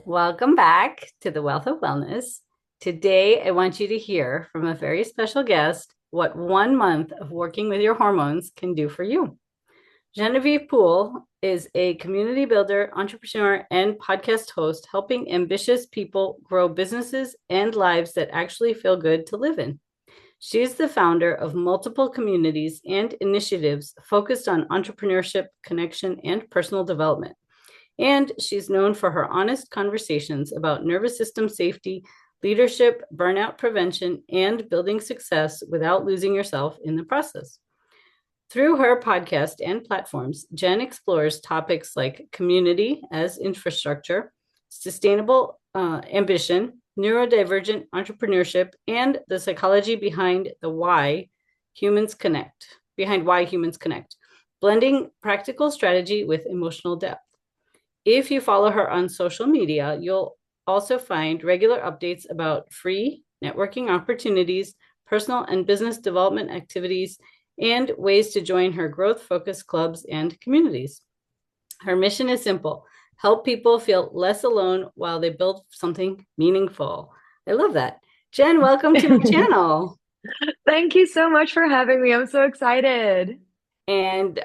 Welcome back to the Wealth of Wellness. Today, I want you to hear from a very special guest what 1 month of working with your hormones can do for you. Genevieve Pool is a community builder, entrepreneur, and podcast host, helping ambitious people grow businesses and lives that actually feel good to live in. She's the founder of multiple communities and initiatives focused on entrepreneurship, connection, and personal development. And she's known for her honest conversations about nervous system safety, leadership, burnout prevention, and building success without losing yourself in the process. Through her podcast and platforms, Jen explores topics like community as infrastructure, sustainable ambition, neurodivergent entrepreneurship, and the psychology behind why humans connect, blending practical strategy with emotional depth. If you follow her on social media, you'll also find regular updates about free networking opportunities, personal and business development activities, and ways to join her growth-focused clubs and communities. Her mission is simple: help people feel less alone while they build something meaningful. I love that. Jen, welcome to my channel. Thank you so much for having me. I'm so excited. And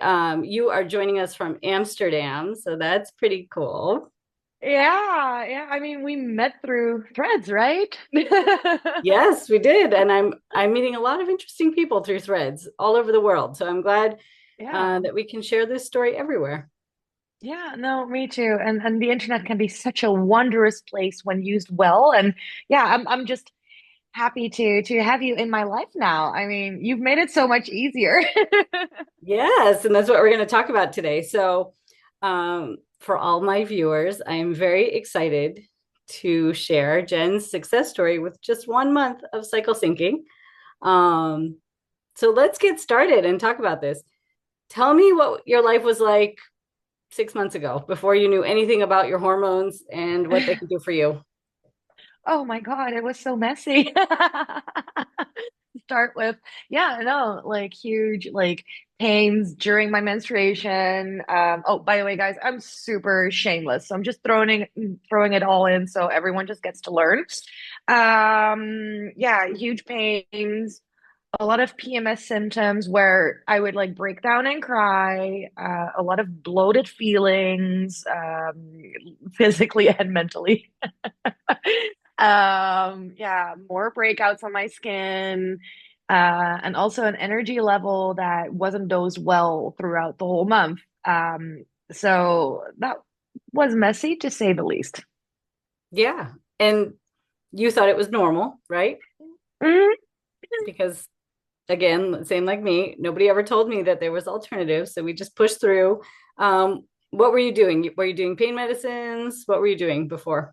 you are joining us from Amsterdam, so that's pretty cool. Yeah. I mean, we met through Threads, right? Yes, we did, and I'm meeting a lot of interesting people through Threads all over the world. So I'm glad Yeah. that we can share this story everywhere. Yeah, no, me too. And the internet can be such a wondrous place when used well. And yeah, I'm just happy to have you in my life now. I mean, you've made it so much easier. Yes, and that's what we're going to talk about today. So, for all my viewers, I am very excited to share Jen's success story with just 1 month of cycle syncing. Um, so let's get started and talk about this. Tell me what your life was like 6 months ago before you knew anything about your hormones and what they can do for you. Oh my God, it was so messy. Start with, yeah, no, like huge like pains during my menstruation. Oh, by the way, guys, I'm super shameless. So I'm just throwing it all in so everyone just gets to learn. Yeah, huge pains, a lot of PMS symptoms where I would like break down and cry, a lot of bloated feelings, physically and mentally. Yeah, more breakouts on my skin, and also an energy level that wasn't dosed well throughout the whole month. So that was messy to say the least. Yeah. And you thought it was normal, right? Mhm. Because again, same like me, nobody ever told me that there was alternatives. So we just pushed through. What were you doing? Were you doing pain medicines? What were you doing before?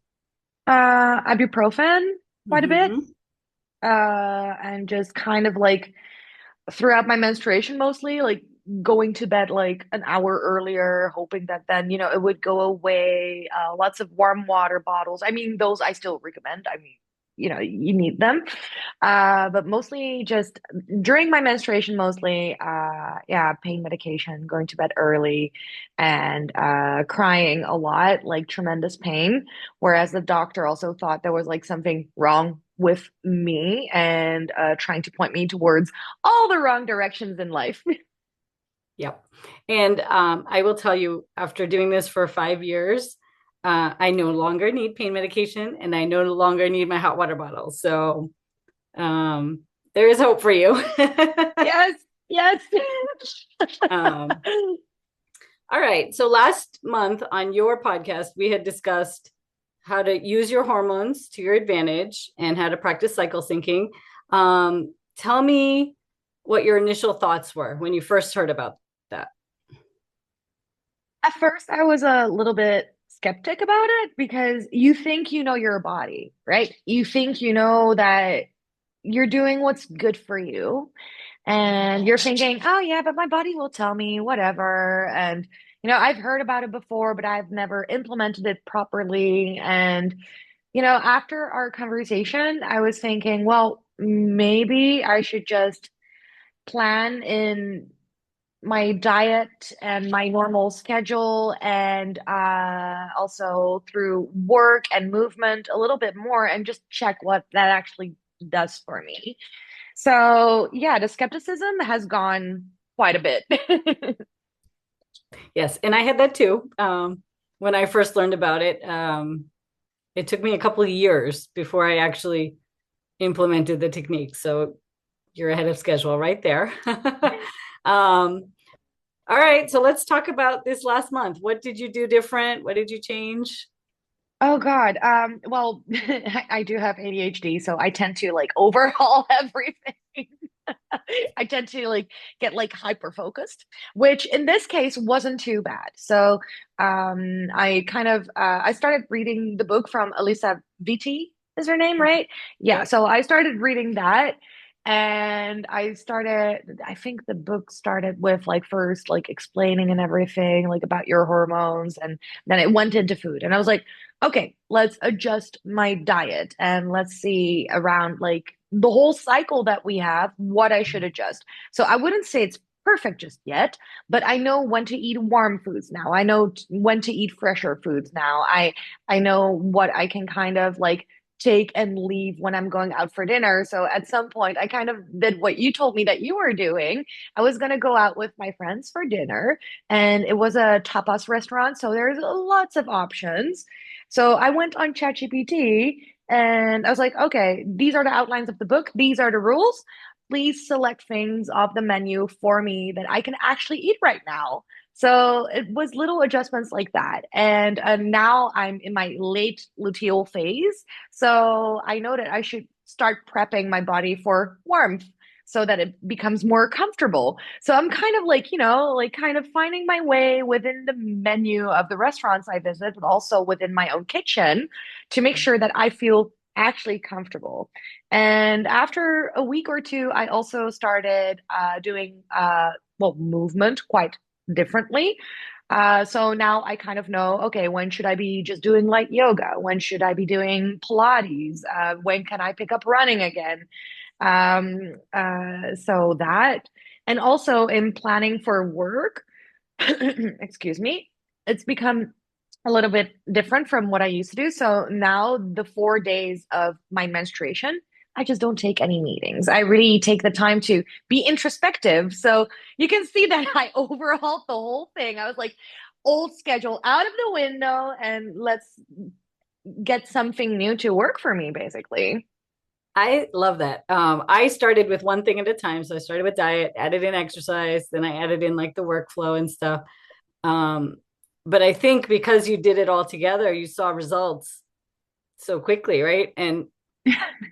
Ibuprofen quite a bit, Mm-hmm. and just kind of like throughout my menstruation mostly, like going to bed like an hour earlier, hoping that then, it would go away. Lots of warm water bottles. I mean, those I still recommend. I mean, you need them. But mostly just during my menstruation, mostly, yeah, pain medication, going to bed early, and crying a lot, like tremendous pain. Whereas the doctor also thought there was like something wrong with me and trying to point me towards all the wrong directions in life. Yep. And I will tell you, after doing this for 5 years, I no longer need pain medication and I no longer need my hot water bottle. So um, there is hope for you. Yes, yes. um, all right. So last month on your podcast, we had discussed how to use your hormones to your advantage and how to practice cycle syncing. Tell me what your initial thoughts were when you first heard about that. At first, I was a little bit skeptic about it because you think you know your body, right? You think you know that you're doing what's good for you. And you're thinking, oh, yeah, but my body will tell me whatever. And, I've heard about it before, but I've never implemented it properly. And, after our conversation, I was thinking, well, maybe I should just plan in my diet and my normal schedule, and also through work and movement a little bit more, and just check what that actually does for me. So yeah, the skepticism has gone quite a bit. Yes, and I had that too. When I first learned about it, it took me a couple of years before I actually implemented the technique. So you're ahead of schedule right there. um, all right, so let's talk about this last month. What did you do different? What did you change? Oh God. Well, I do have ADHD, so I tend to like overhaul everything. I tend to like get like hyper focused, which in this case wasn't too bad. So, I kind of I started reading the book from Elisa Vitti, is her name, right? Yeah. Right. So I started reading that, and I think the book started with like first like explaining and everything like about your hormones, and then it went into food, and I was like, okay, let's adjust my diet and let's see around like the whole cycle that we have, what I should adjust. So I wouldn't say it's perfect just yet, but I know when to eat warm foods now. I know when to eat fresher foods now. I know what I can kind of like take and leave when I'm going out for dinner. So at some point, I kind of did what you told me that you were doing. I was going to go out with my friends for dinner, and it was a tapas restaurant. So there's lots of options. So I went on ChatGPT and I was like, okay, these are the outlines of the book. These are the rules. Please select things off the menu for me that I can actually eat right now. So it was little adjustments like that. And now I'm in my late luteal phase. So I know that I should start prepping my body for warmth so that it becomes more comfortable. So I'm kind of like, like kind of finding my way within the menu of the restaurants I visit, but also within my own kitchen to make sure that I feel actually comfortable. And after a week or two, I also started doing well, movement quite differently. So now I kind of know, okay, when should I be just doing light yoga? When should I be doing Pilates? When can I pick up running again? So that, and also in planning for work, excuse me, it's become a little bit different from what I used to do. So now the 4 days of my menstruation, I just don't take any meetings. I really take the time to be introspective. So you can see that I overhauled the whole thing. I was like, old schedule out of the window, and let's get something new to work for me, basically. I love that. I started with one thing at a time. So I started with diet, added in exercise, then I added in like the workflow and stuff. Um, but I think because you did it all together, you saw results so quickly, right? And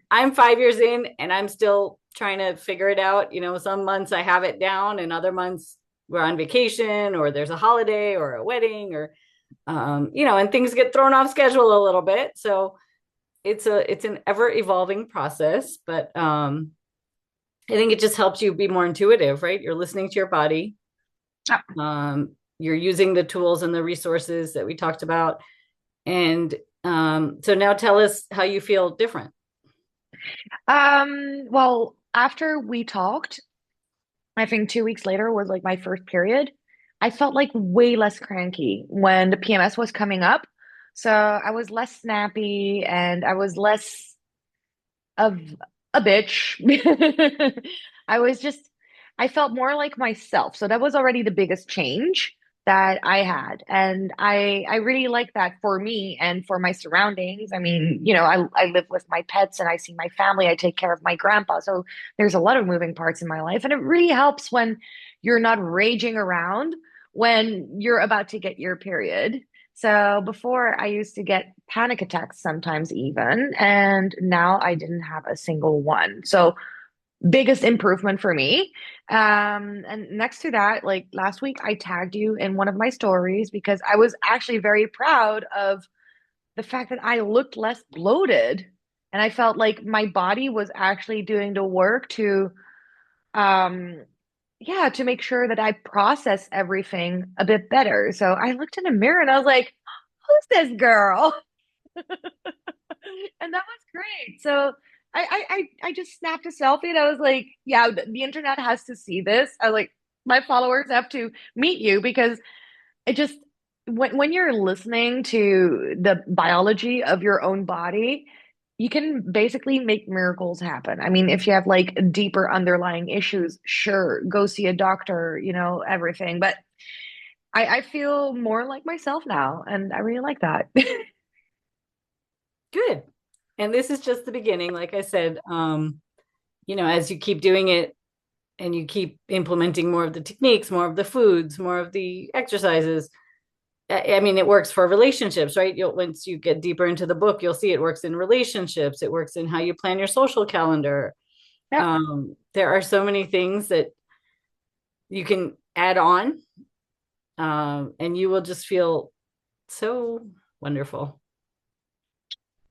I'm 5 years in and I'm still trying to figure it out. Some months I have it down and other months we're on vacation or there's a holiday or a wedding or, and things get thrown off schedule a little bit. So it's an ever evolving process, but I think it just helps you be more intuitive, right? You're listening to your body. You're using the tools and the resources that we talked about. And so now tell us how you feel different. Well, after we talked, I think 2 weeks later was like my first period. I felt like way less cranky when the PMS was coming up. So I was less snappy and I was less of a bitch. I was just, I felt more like myself. So that was already the biggest change that I had. And I really like that for me and for my surroundings. I mean, I live with my pets and I see my family. I take care of my grandpa. So there's a lot of moving parts in my life. And it really helps when you're not raging around when you're about to get your period. So before I used to get panic attacks sometimes even, and now I didn't have a single one. So biggest improvement for me. And next to that, like last week, I tagged you in one of my stories because I was actually very proud of the fact that I looked less bloated and I felt like my body was actually doing the work to, um, yeah, to make sure that I process everything a bit better. So I looked in the mirror and I was like, who's this girl? And that was great. So I just snapped a selfie and I was like, yeah, the internet has to see this. I was like, my followers have to meet you because it just when you're listening to the biology of your own body, you can basically make miracles happen. I mean, if you have like deeper underlying issues, sure, go see a doctor, everything. But I feel more like myself now, and I really like that. Good. And this is just the beginning. Like I said, as you keep doing it and you keep implementing more of the techniques, more of the foods, more of the exercises, I mean, it works for relationships, right? Once you get deeper into the book, you'll see it works in relationships. It works in how you plan your social calendar. Yeah, There are so many things that you can add on, and you will just feel so wonderful.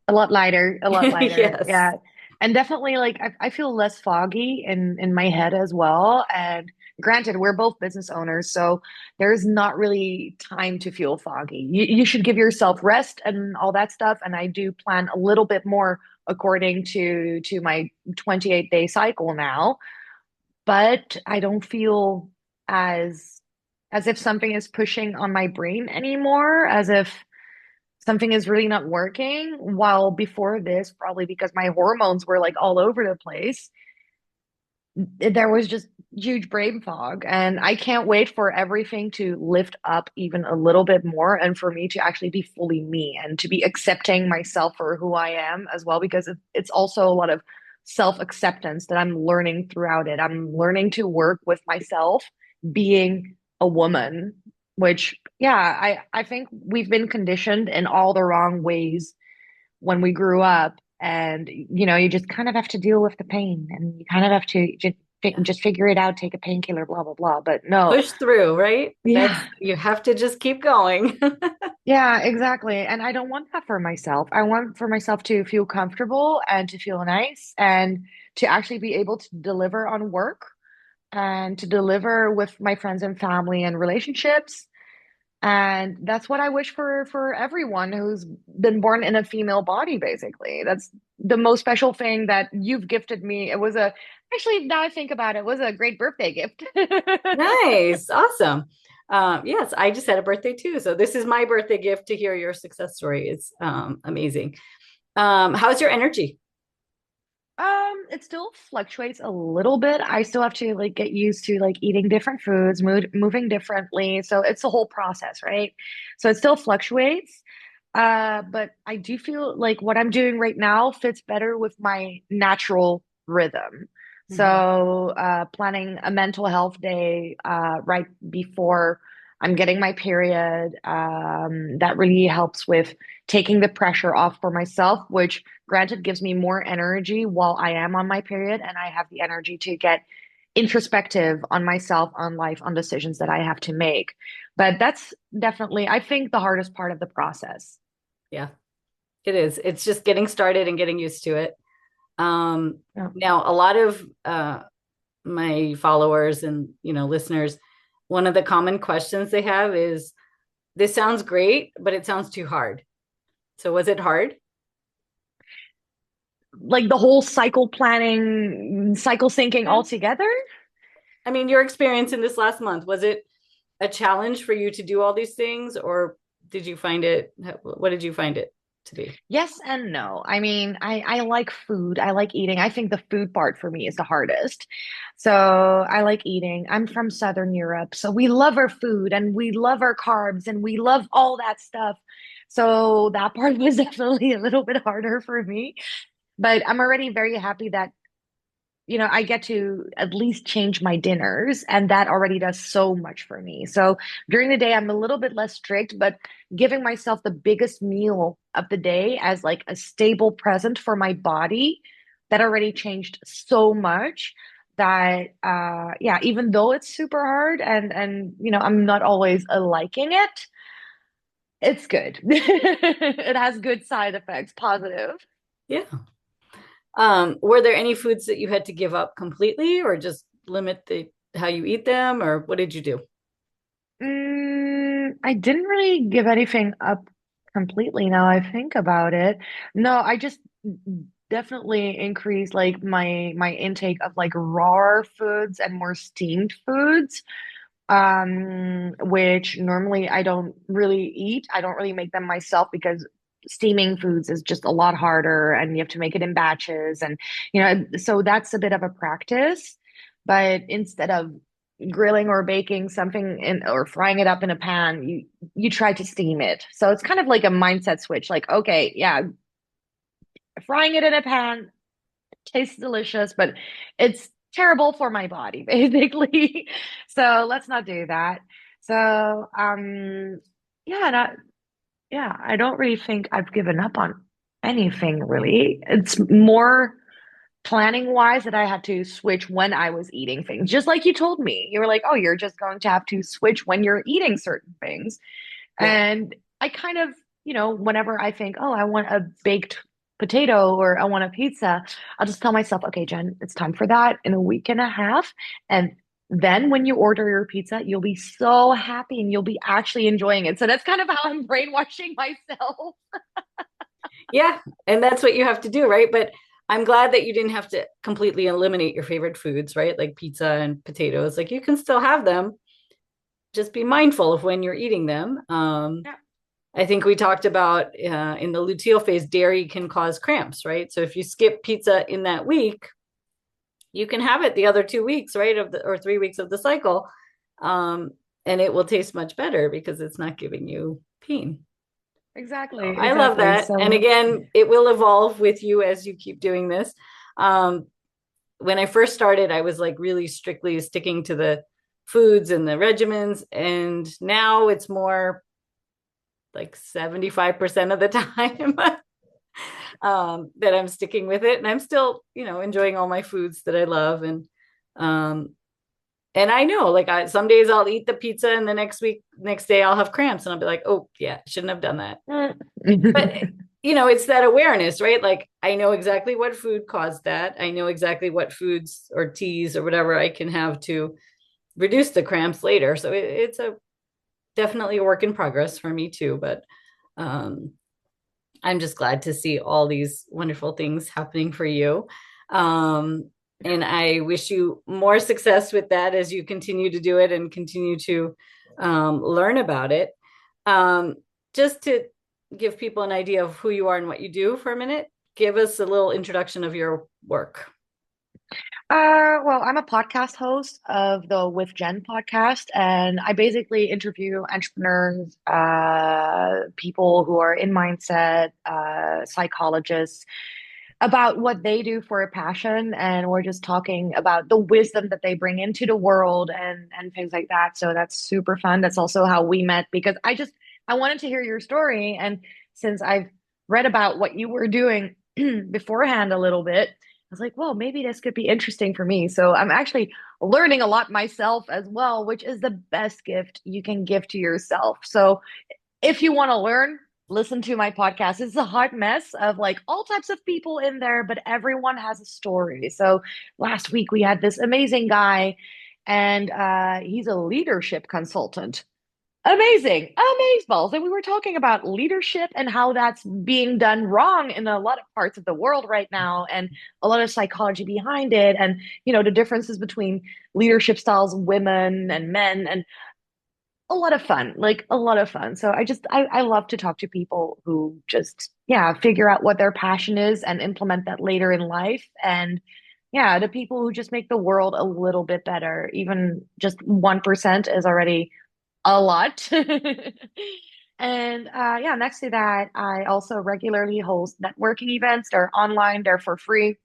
a lot lighter, a lot lighter. Yes. Yeah. And definitely like I feel less foggy in my head as well. And granted, we're both business owners, so there's not really time to feel foggy. You should give yourself rest and all that stuff. And I do plan a little bit more according to my 28-day cycle now, but I don't feel as as if something is pushing on my brain anymore, as if something is really not working. While before this, probably because my hormones were like all over the place, there was just huge brain fog. And I can't wait for everything to lift up even a little bit more and for me to actually be fully me and to be accepting myself for who I am as well, because it's also a lot of self-acceptance that I'm learning throughout it. I'm learning to work with myself being a woman, which, yeah, I think we've been conditioned in all the wrong ways when we grew up. And, you just kind of have to deal with the pain and you kind of have to Yeah. just figure it out, take a painkiller, blah, blah, blah. But no, Push through, right? yeah, You have to just keep going. yeah, exactly. And I don't want that for myself. I want for myself to feel comfortable and to feel nice and to actually be able to deliver on work and to deliver with my friends and family and relationships. And that's what I wish for everyone who's been born in a female body, basically. That's the most special thing that you've gifted me. It was a actually now I think about it, it was a great birthday gift. Nice. Awesome. Yes, I just had a birthday too. So this is my birthday gift to hear your success story. It's amazing. How's your energy? It still fluctuates a little bit. I still have to like get used to like eating different foods, moving differently. So it's a whole process, right? So it still fluctuates. But I do feel like what I'm doing right now fits better with my natural rhythm. Mhm. So, planning a mental health day, right before I'm getting my period, that really helps with taking the pressure off for myself, which granted gives me more energy while I am on my period, and I have the energy to get introspective on myself, on life, on decisions that I have to make. But that's definitely, I think, the hardest part of the process. Yeah, it is. It's just getting started and getting used to it. Um, Yeah. Now, a lot of my followers and listeners, one of the common questions they have is, "This sounds great, but it sounds too hard." So, was it hard? Like the whole cycle planning, cycle syncing Yeah. all together. I mean, your experience in this last month, was it a challenge for you to do all these things, or did you find it? What did you find it to be? Yes and no. I mean, I like food. I like eating. I think the food part for me is the hardest. So I like eating. I'm from Southern Europe, so we love our food and we love our carbs and we love all that stuff. So that part was definitely a little bit harder for me. But I'm already very happy that I get to at least change my dinners, and that already does so much for me. So during the day, I'm a little bit less strict, but giving myself the biggest meal of the day as like a stable present for my body, that already changed so much that yeah, even though it's super hard and I'm not always liking it, it's good. It has good side effects, positive. Yeah. Were there any foods that you had to give up completely, or just limit the how you eat them, or what did you do? I didn't really give anything up completely now I think about it. No, I just definitely increased like my intake of like raw foods and more steamed foods, which normally I don't really eat. I don't really make them myself because steaming foods is just a lot harder and you have to make it in batches. And, so that's a bit of a practice. But instead of grilling or baking something in or frying it up in a pan, you try to steam it. So it's kind of like a mindset switch. Like, okay, yeah, frying it in a pan tastes delicious, but it's terrible for my body, basically. So let's not do that. So, yeah, yeah, I don't really think I've given up on anything really. It's more planning wise that I had to switch when I was eating things. Just like you told me, you were like, oh, you're just going to have to switch when you're eating certain things. Yeah. And I kind of, whenever I think, oh, I want a baked potato or I want a pizza, I'll just tell myself, okay, Jen, it's time for that in a week and a half. And then when you order your pizza, you'll be so happy and you'll be actually enjoying it. So that's kind of how I'm brainwashing myself. Yeah. And that's what you have to do, right? But I'm glad that you didn't have to completely eliminate your favorite foods, right? Like pizza and potatoes. Like you can still have them. Just be mindful of when you're eating them. Yeah, I think we talked about in the luteal phase, dairy can cause cramps, right? So if you skip pizza in that week, you can have it the other 2 weeks, right? Or 3 weeks of the cycle. Um, and it will taste much better because it's not giving you pain. So exactly, I love exactly. that. And So, again, it will evolve with you as you keep doing this. Um, when I first started, I was like really strictly sticking to the foods and the regimens. And now it's more like 75% of the time that I'm sticking with it. And I'm still, enjoying all my foods that I love. Um, and I know like some days I'll eat the pizza and the next day I'll have cramps and I'll be like, oh yeah, shouldn't have done that. But it's that awareness, right? Like I know exactly what food caused that. I know exactly what foods or teas or whatever I can have to reduce the cramps later. So it's a definitely a work in progress for me too. But um, I'm just glad to see all these wonderful things happening for you. Um, and I wish you more success with that as you continue to do it and continue to learn about it. Um, just to give people an idea of who you are and what you do for a minute, give us a little introduction of your work. well, I'm a podcast host of the With Jen podcast, and I basically interview entrepreneurs, people who are in mindset, psychologists, about what they do for a passion, and we're just talking about the wisdom that they bring into the world and things like that. So that's super fun. That's also how we met because I wanted to hear your story, and since I've read about what you were doing beforehand a little bit, I was like, well, maybe this could be interesting for me. So I'm actually learning a lot myself as well, which is the best gift you can give to yourself. So if you want to learn, listen to my podcast. It's a hot mess of like all types of people in there, but everyone has a story. So last week we had this amazing guy, and he's a leadership consultant. Amazing, amazeballs. And we were talking about leadership and how that's being done wrong in a lot of parts of the world right now, and a lot of psychology behind it, and the differences between leadership styles, women and men, and a lot of fun, like a lot of fun. So I love to talk to people who just, yeah, figure out what their passion is and implement that later in life. And yeah, the people who just make the world a little bit better, even just 1% is already a lot. And yeah, next to that, I also regularly host networking events. They're online, they're for free.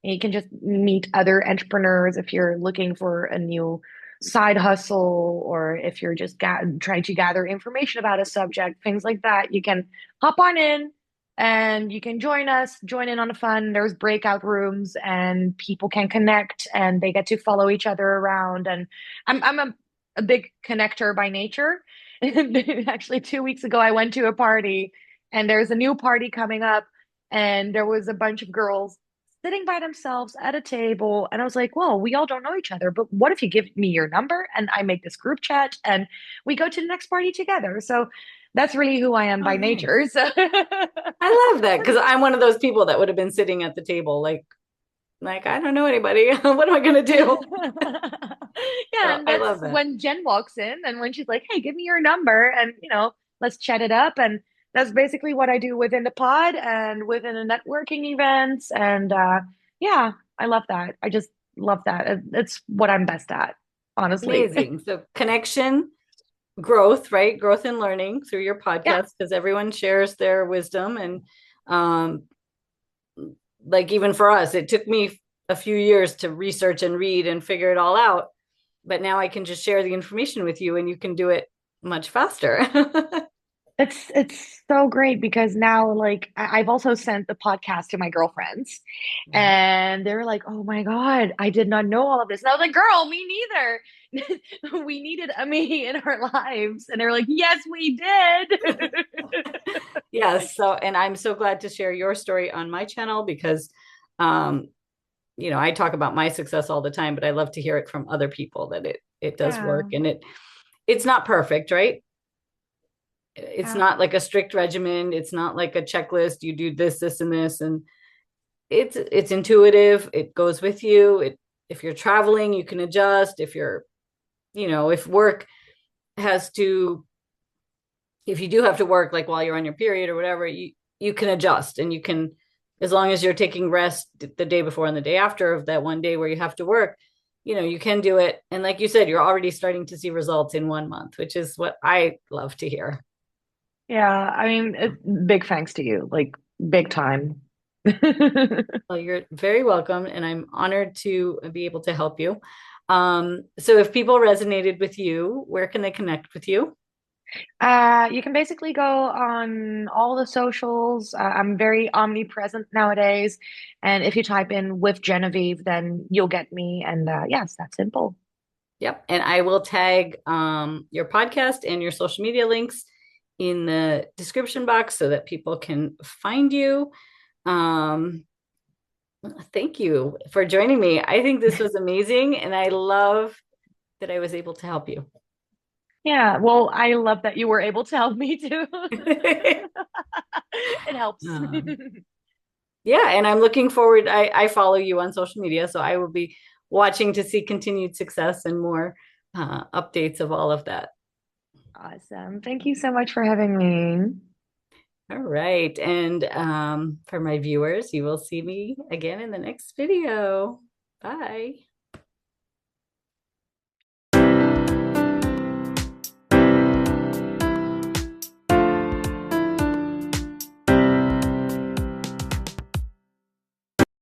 And you can just meet other entrepreneurs if you're looking for a new side hustle, or if you're just trying to gather information about a subject, things like that. You can hop on in and you can join in on the fun. There's breakout rooms and people can connect and they get to follow each other around. And I'm a big connector by nature. Actually, 2 weeks ago, I went to a party and there's a new party coming up, and there was a bunch of girls sitting by themselves at a table. And I was like, well, we all don't know each other, but what if you give me your number and I make this group chat and we go to the next party together? So That's really who I am Oh, by nice. nature. So I love that because I'm one of those people that would have been sitting at the table like I don't know anybody. What am I gonna do? yeah, So and I that's love that. when Jen walks in and when she's like, "Hey, give me your number and, let's chat it up." And that's basically what I do within the pod and within the networking events. And yeah, I love that. I just love that. It's what I'm best at, honestly. Amazing. So connection, growth, right? Growth and learning through your Yeah, podcast because everyone shares their wisdom and um like even for us, it took me a few years to research and read and figure it all out. But now I can just share the information with you and you can do it much faster. it's so great because now like I've also sent the podcast to my girlfriends Nice. and they're like, "Oh my God, I did not know all of this." And I was like, "Girl, me neither." We needed a me in our lives. And they're like, "Yes, we did." Yes. So, and I'm so glad to share your story on my channel because, um, I talk about my success all the time, but I love to hear it from other people that it does Yeah, work and it's not perfect, right? It's yeah, not like a strict regimen. It's not like a checklist. You do this, this, and this, and it's intuitive. It goes with you. If you're traveling, you can adjust. If work has to if you do have to work like while you're on your period or whatever, you can adjust and you can as long as you're taking rest the day before and the day after of that one day where you have to work, you can do it. And like you said, you're already starting to see results in 1 month, which is what I love to hear. yeah. I mean, big thanks to you, like big time. Well, you're very welcome, and I'm honored to be able to help you. So if people resonated with you, where can they connect with you? You can basically go on all the socials. I'm very omnipresent nowadays. And if you type in with Genevieve, then you'll get me. And yes, that's simple. Yep. And I will tag your podcast and your social media links in the description box so that people can find you. Um, thank you for joining me. I think this was amazing, and I love that I was able to help you. Yeah, well, I love that you were able to help me too. It helps. um, yeah, and I'm looking forward. I follow you on social media, so I will be watching to see continued success and more updates of all of that. Awesome. Thank you so much for having me. All right. And for my viewers, you will see me again in the next video. Bye.